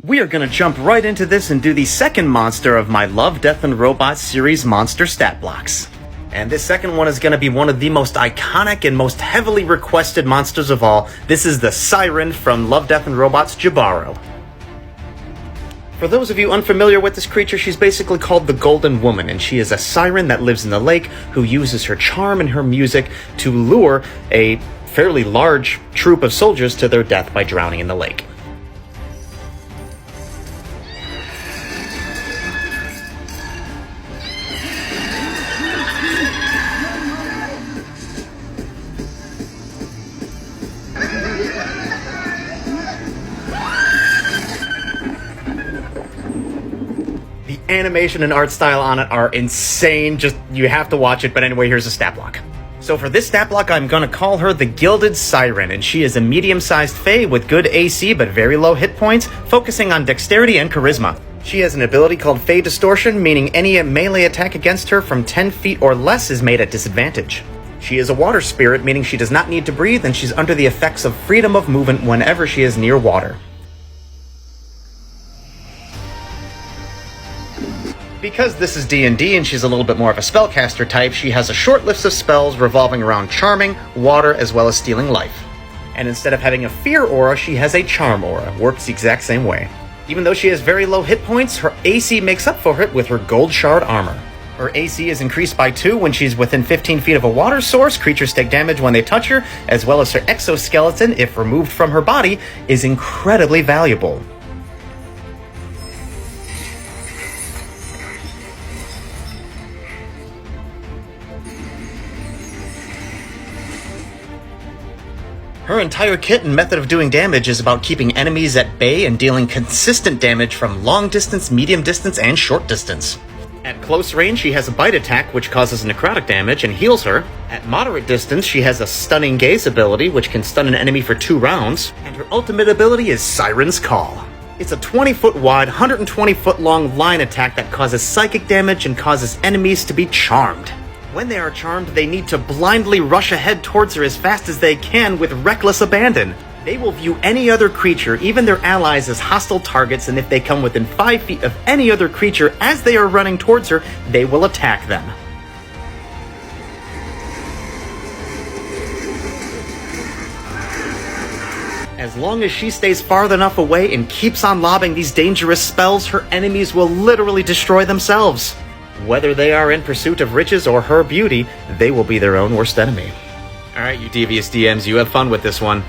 We are going to jump right into this and do the second monster of my Love, Death, and Robots series monster stat blocks. And this second one is going to be one of the most iconic and most heavily requested monsters of all. This is the Siren from Love, Death, and Robots Jibaro. For those of you unfamiliar with this creature, she's basically called the Golden Woman, and she is a siren that lives in the lake who uses her charm and her music to lure a fairly large troop of soldiers to their death by drowning in the lake. The animation and art style on it are insane, you have to watch it, but anyway, here's a stat block. So for this stat block, I'm gonna call her the Gilded Siren, and she is a medium-sized fae with good AC but very low hit points, focusing on dexterity and charisma. She has an ability called Fae Distortion, meaning any melee attack against her from 10 feet or less is made at disadvantage. She is a water spirit, meaning she does not need to breathe, and she's under the effects of freedom of movement whenever she is near water. Because this is D&D and she's a little bit more of a spellcaster type, she has a short list of spells revolving around charming, water, as well as stealing life. And instead of having a fear aura, she has a charm aura. Works the exact same way. Even though she has very low hit points, her AC makes up for it with her gold shard armor. Her AC is increased by 2 when she's within 15 feet of a water source. Creatures take damage when they touch her, as well as her exoskeleton, if removed from her body, is incredibly valuable. Her entire kit and method of doing damage is about keeping enemies at bay and dealing consistent damage from long distance, medium distance, and short distance. At close range, she has a bite attack, which causes necrotic damage and heals her. At moderate distance, she has a stunning gaze ability, which can stun an enemy for 2 rounds. And her ultimate ability is Siren's Call. It's a 20-foot wide, 120-foot long line attack that causes psychic damage and causes enemies to be charmed. When they are charmed, they need to blindly rush ahead towards her as fast as they can with reckless abandon. They will view any other creature, even their allies, as hostile targets, and if they come within 5 feet of any other creature as they are running towards her, they will attack them. As long as she stays far enough away and keeps on lobbing these dangerous spells, her enemies will literally destroy themselves. Whether they are in pursuit of riches or her beauty, they will be their own worst enemy. Alright, you devious DMs, you have fun with this one.